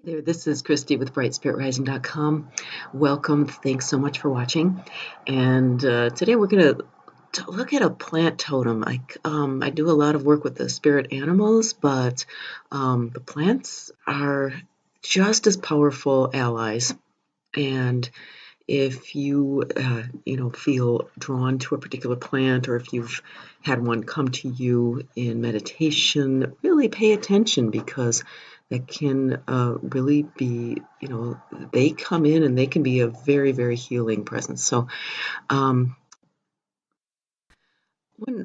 There, this is Christy with BrightSpiritRising.com. Welcome. Thanks so much for watching. And today we're going to look at a plant totem. I do a lot of work with the spirit animals, but the plants are just as powerful allies. And if you, feel drawn to a particular plant, or if you've had one come to you in meditation, really pay attention because that can really be, they come in and they can be a very, very healing presence. So, one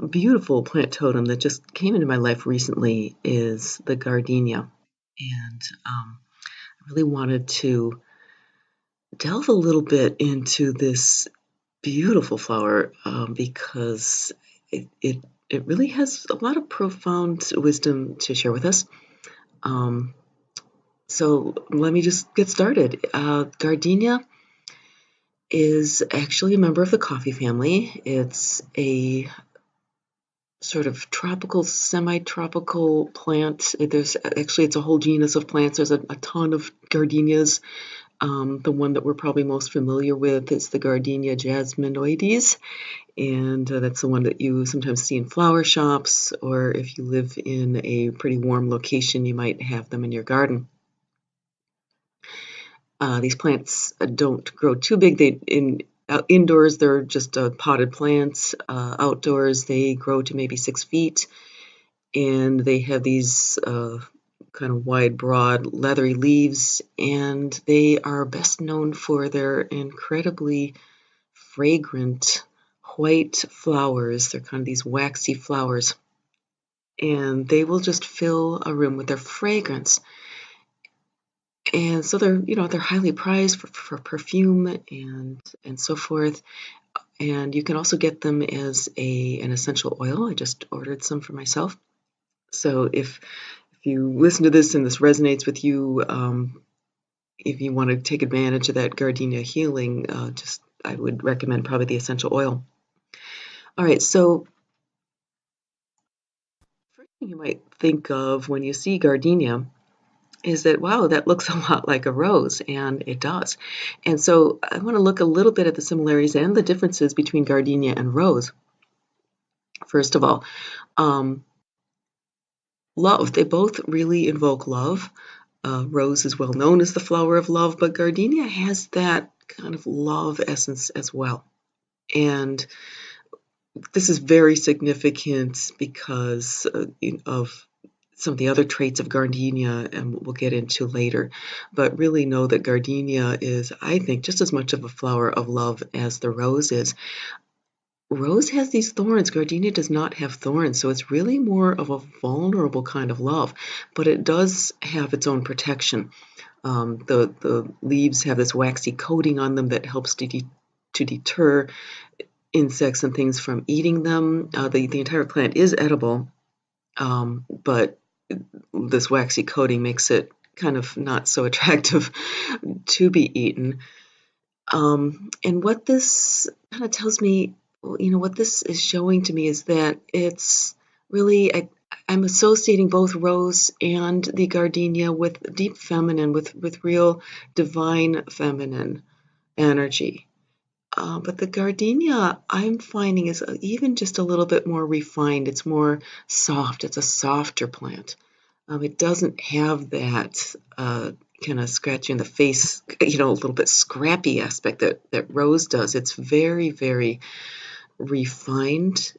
beautiful plant totem that just came into my life recently is the gardenia. And I really wanted to delve a little bit into this beautiful flower because it really has a lot of profound wisdom to share with us. So let me just get started. Gardenia is actually a member of the coffee family. It's a sort of tropical, semi-tropical plant. It's a whole genus of plants. There's a ton of gardenias. The one that we're probably most familiar with is the Gardenia jasminoides, and that's the one that you sometimes see in flower shops, or if you live in a pretty warm location, you might have them in your garden. These plants don't grow too big. Indoors, they're just potted plants. Outdoors, they grow to maybe 6 feet, and they have these kind of wide, broad, leathery leaves, and they are best known for their incredibly fragrant white flowers. They're kind of these waxy flowers, and they will just fill a room with their fragrance. And so they're highly prized for perfume and so forth. And you can also get them as an essential oil. I just ordered some for myself. So if you listen to this and this resonates with you, if you want to take advantage of that gardenia healing, I would recommend probably the essential oil. All right, so first thing you might think of when you see gardenia is that, wow, that looks a lot like a rose, and it does. And so I want to look a little bit at the similarities and the differences between gardenia and rose. First of all, love. They both really invoke love. Rose is well known as the flower of love, but gardenia has that kind of love essence as well. And this is very significant because of some of the other traits of gardenia, and we'll get into later. But really know that gardenia is, I think, just as much of a flower of love as the rose is. Rose has these thorns. Gardenia does not have thorns, so it's really more of a vulnerable kind of love, but it does have its own protection. The leaves have this waxy coating on them that helps to deter insects and things from eating them. The entire plant is edible, but this waxy coating makes it kind of not so attractive to be eaten. And what this kind of tells me, what this is showing to me is that it's really, I'm associating both rose and the gardenia with deep feminine, with real divine feminine energy. But the gardenia I'm finding is even just a little bit more refined. It's more soft. It's a softer plant. It doesn't have that kind of scratch in the face, a little bit scrappy aspect that rose does. It's very, very refined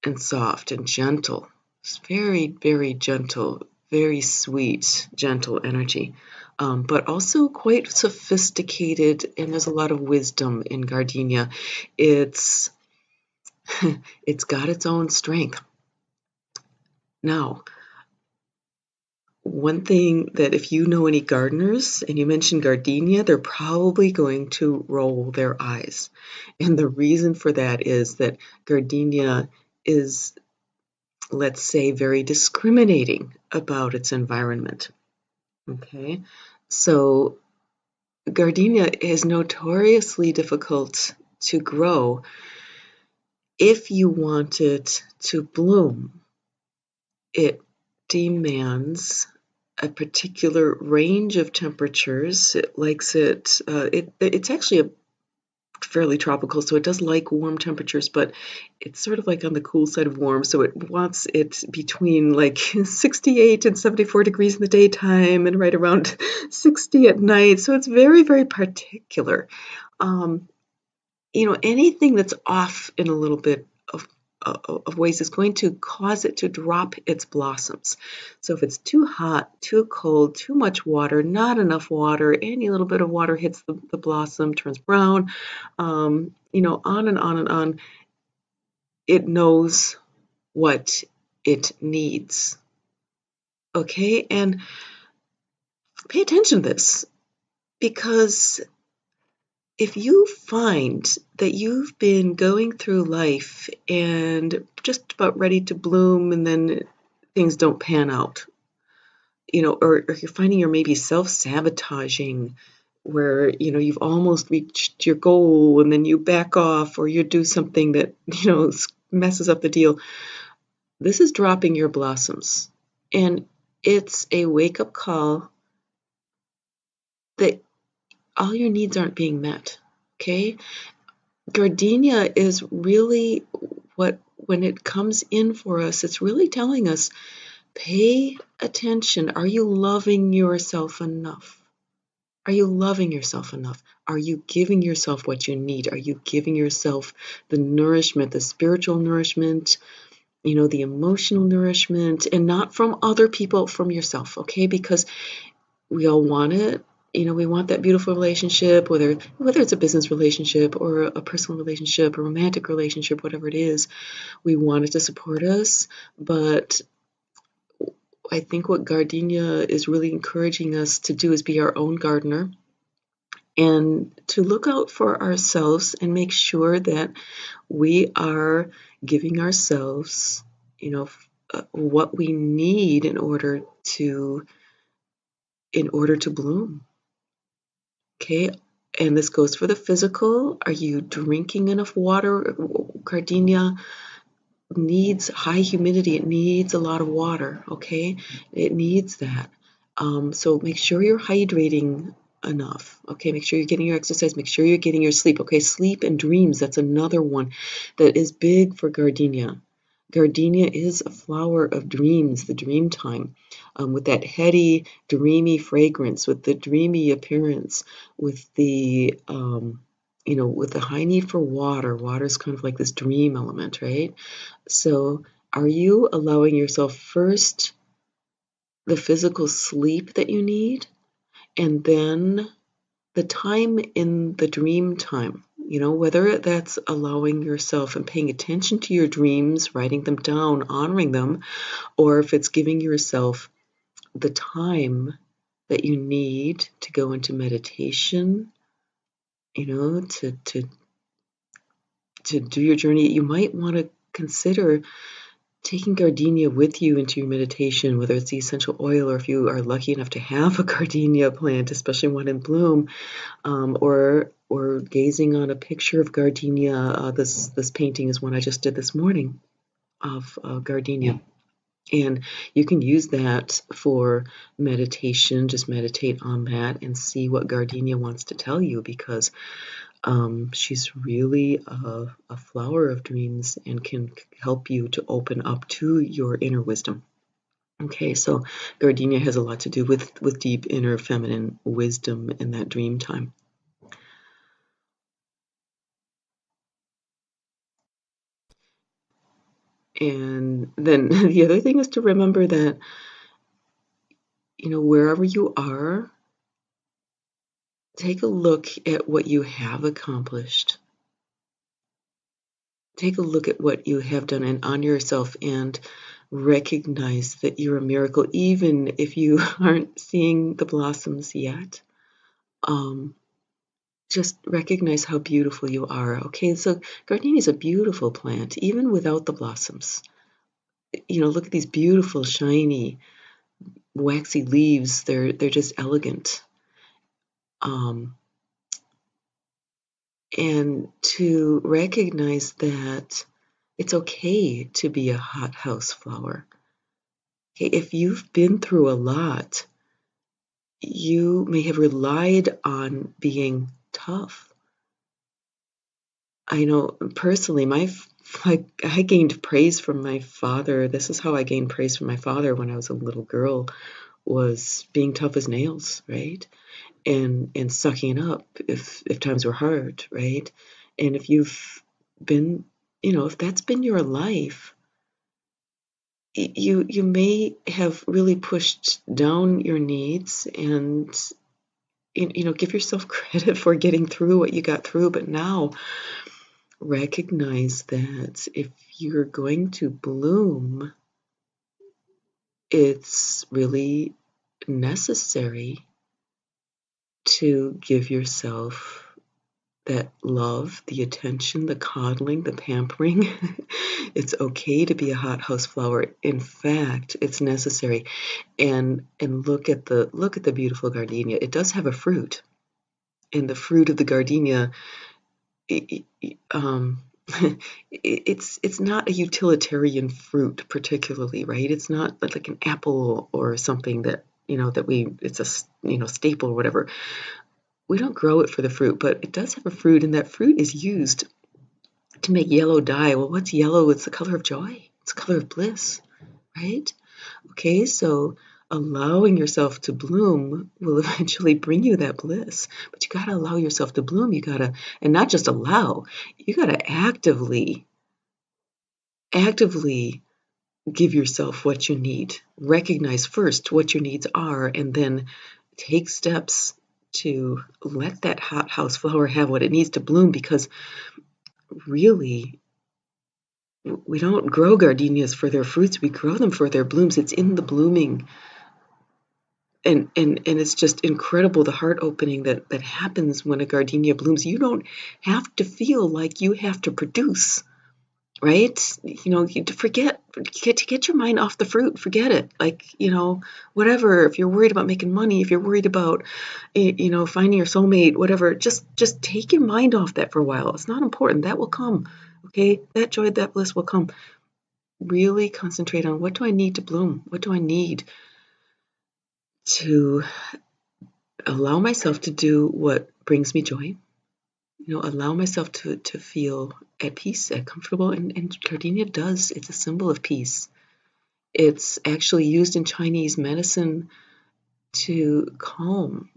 and soft and gentle. It's very, very gentle, very sweet, gentle energy. But also quite sophisticated, and there's a lot of wisdom in gardenia. It's got its own strength. Now, one thing that if you know any gardeners and you mention gardenia, they're probably going to roll their eyes. And the reason for that is that gardenia is, let's say, very discriminating about its environment. Okay, so gardenia is notoriously difficult to grow if you want it to bloom. It demands a particular range of temperatures. It likes it, it's actually a fairly tropical, so it does like warm temperatures, but it's sort of like on the cool side of warm, so it wants it between like 68 and 74 degrees in the daytime and right around 60 at night. So it's very, very particular. Um, anything that's off in a little bit of ways is going to cause it to drop its blossoms. So if it's too hot, too cold, too much water, not enough water, any little bit of water hits the blossom, turns brown, on and on and on, it knows what it needs. Okay, and pay attention to this, because if you find that you've been going through life and just about ready to bloom and then things don't pan out, or you're finding you're maybe self-sabotaging where, you've almost reached your goal and then you back off or you do something that, messes up the deal, this is dropping your blossoms. And it's a wake-up call that all your needs aren't being met, okay? Gardenia is really when it comes in for us, it's really telling us, pay attention. Are you loving yourself enough? Are you loving yourself enough? Are you giving yourself what you need? Are you giving yourself the nourishment, the spiritual nourishment, the emotional nourishment, and not from other people, from yourself, okay? Because we all want it. We want that beautiful relationship, whether it's a business relationship or a personal relationship, a romantic relationship, whatever it is. We want it to support us, but I think what Gardenia is really encouraging us to do is be our own gardener and to look out for ourselves and make sure that we are giving ourselves, what we need in order to bloom. Okay, and this goes for the physical. Are you drinking enough water? Gardenia needs high humidity. It needs a lot of water, okay? It needs that. So make sure you're hydrating enough, okay? Make sure you're getting your exercise. Make sure you're getting your sleep, okay? Sleep and dreams, that's another one that is big for Gardenia. Gardenia is a flower of dreams, the dream time, with that heady, dreamy fragrance, with the dreamy appearance, with the with the high need for water. Water is kind of like this dream element, right? So, are you allowing yourself first the physical sleep that you need, and then the time in the dream time? Whether that's allowing yourself and paying attention to your dreams, writing them down, honoring them, or if it's giving yourself the time that you need to go into meditation, to do your journey. You might want to consider taking gardenia with you into your meditation, whether it's the essential oil or if you are lucky enough to have a gardenia plant, especially one in bloom, or gazing on a picture of gardenia. This painting is one I just did this morning of gardenia. And you can use that for meditation. Just meditate on that and see what gardenia wants to tell you, because she's really a flower of dreams and can help you to open up to your inner wisdom. Okay, so Gardenia has a lot to do with deep inner feminine wisdom in that dream time. And then the other thing is to remember that, wherever you are, take a look at what you have accomplished. Take a look at what you have done and honor yourself and recognize that you're a miracle, even if you aren't seeing the blossoms yet. Just recognize how beautiful you are. Okay, so gardenia is a beautiful plant, even without the blossoms. Look at these beautiful, shiny, waxy leaves. They're just elegant. And to recognize that it's okay to be a hothouse flower. Okay, if you've been through a lot, you may have relied on being tough. I know personally, I gained praise from my father. This is how I gained praise from my father when I was a little girl, was being tough as nails, right? And sucking it up if times were hard, right? And if you've been, if that's been your life, you may have really pushed down your needs and give yourself credit for getting through what you got through, but now recognize that if you're going to bloom, it's really necessary to give yourself that love, the attention, the coddling, the pampering. It's okay to be a hothouse flower. In fact, it's necessary. And look at the beautiful gardenia. It does have a fruit, and the fruit of the gardenia, um, it's not a utilitarian fruit particularly, right? It's not like an apple or something that it's a staple or whatever. We don't grow it for the fruit, but it does have a fruit, and that fruit is used to make yellow dye. Well, what's yellow? It's the color of joy. It's the color of bliss, right? Okay, so allowing yourself to bloom will eventually bring you that bliss. But you got to allow yourself to bloom. And not just allow, you got to actively give yourself what you need. Recognize first what your needs are, and then take steps to let that hothouse flower have what it needs to bloom, because really, we don't grow gardenias for their fruits, we grow them for their blooms. It's in the blooming. And it's just incredible, the heart opening that happens when a gardenia blooms. You don't have to feel like you have to produce, right? You get your mind off the fruit, forget it. Like, whatever, if you're worried about making money, if you're worried about, finding your soulmate, whatever, just take your mind off that for a while. It's not important. That will come, okay? That joy, that bliss will come. Really concentrate on, what do I need to bloom? What do I need to allow myself to do what brings me joy? Allow myself to feel at peace, at comfortable. And gardenia does, it's a symbol of peace. It's actually used in Chinese medicine to calm,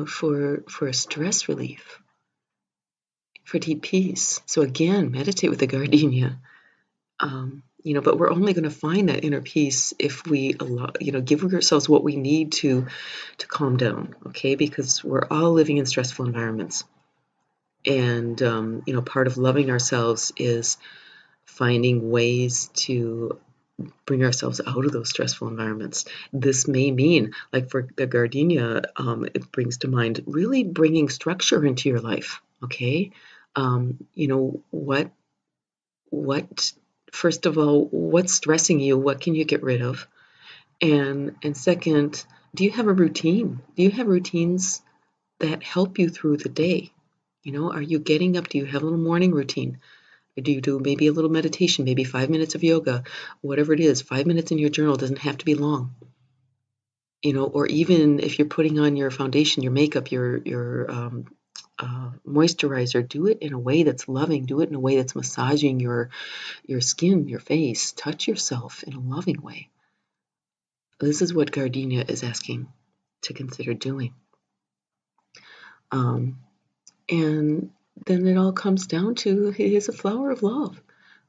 for a stress relief, for deep peace. So again, meditate with the gardenia. But we're only going to find that inner peace if we allow, give ourselves what we need to calm down, okay? Because we're all living in stressful environments. And, part of loving ourselves is finding ways to bring ourselves out of those stressful environments. This may mean, like for the gardenia, it brings to mind really bringing structure into your life, okay? What first of all, what's stressing you? What can you get rid of? And second, do you have a routine? Do you have routines that help you through the day? Are you getting up? Do you have a little morning routine? Or do you do maybe a little meditation, maybe 5 minutes of yoga, whatever it is? 5 minutes in your journal doesn't have to be long. Or even if you're putting on your foundation, your makeup, your moisturizer, do it in a way that's loving. Do it in a way that's massaging your skin, your face. Touch yourself in a loving way. This is what gardenia is asking to consider doing. And then it all comes down to, it is a flower of love.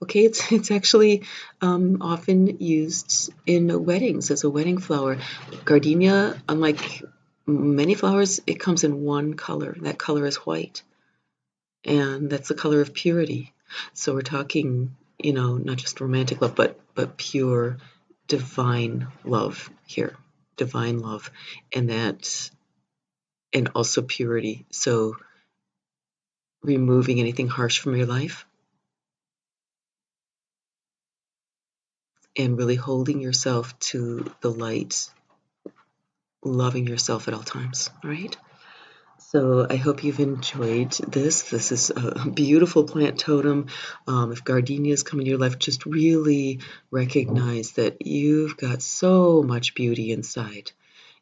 Okay, it's actually often used in weddings as a wedding flower. Gardenia, unlike many flowers, it comes in one color. That color is white, and that's the color of purity. So we're talking, not just romantic love, but pure, divine love here, divine love, and also purity. So removing anything harsh from your life, and really holding yourself to the light, loving yourself at all times, right? So I hope you've enjoyed this. This is a beautiful plant totem. If gardenias come into your life, just really recognize that you've got so much beauty inside.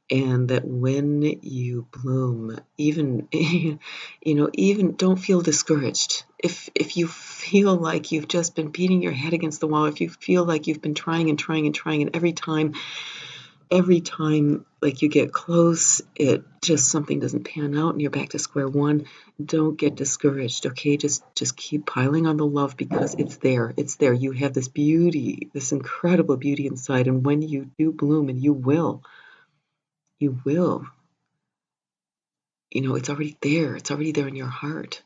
And that when you bloom, even even don't feel discouraged. If you feel like you've just been beating your head against the wall, if you feel like you've been trying and trying and trying, and every time like you get close, it just something doesn't pan out and you're back to square one, don't get discouraged, okay? Just keep piling on the love because it's there. It's there. You have this beauty, this incredible beauty inside, and when you do bloom, and you will, it's already there. It's already there in your heart.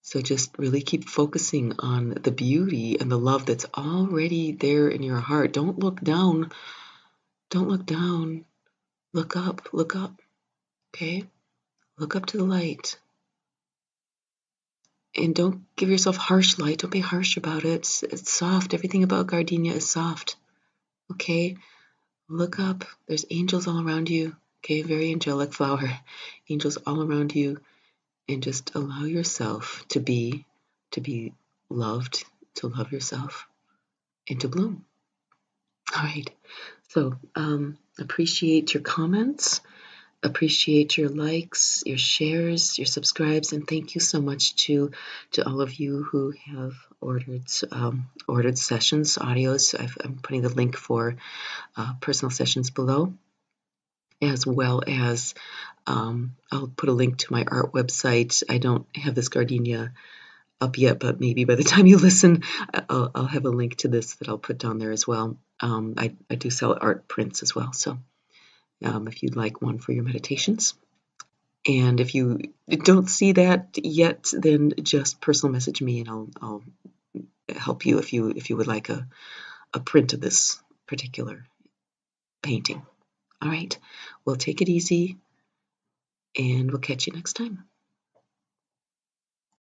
So just really keep focusing on the beauty and the love that's already there in your heart. Don't look down. Don't look down. Look up. Look up. Okay? Look up to the light. And don't give yourself harsh light. Don't be harsh about it. It's soft. Everything about gardenia is soft. Okay? Look up. There's angels all around you. Okay? Very angelic flower. Angels all around you. And just allow yourself to be loved, to love yourself, and to bloom. All right. So appreciate your comments, appreciate your likes, your shares, your subscribes, and thank you so much to all of you who have ordered sessions, audios. I'm putting the link for personal sessions below, as well as I'll put a link to my art website. I don't have this gardenia up yet, but maybe by the time you listen, I'll have a link to this that I'll put down there as well. I do sell art prints as well, so if you'd like one for your meditations. And if you don't see that yet, then just personal message me and I'll help you if you would like a print of this particular painting. All right, well, take it easy, and we'll catch you next time.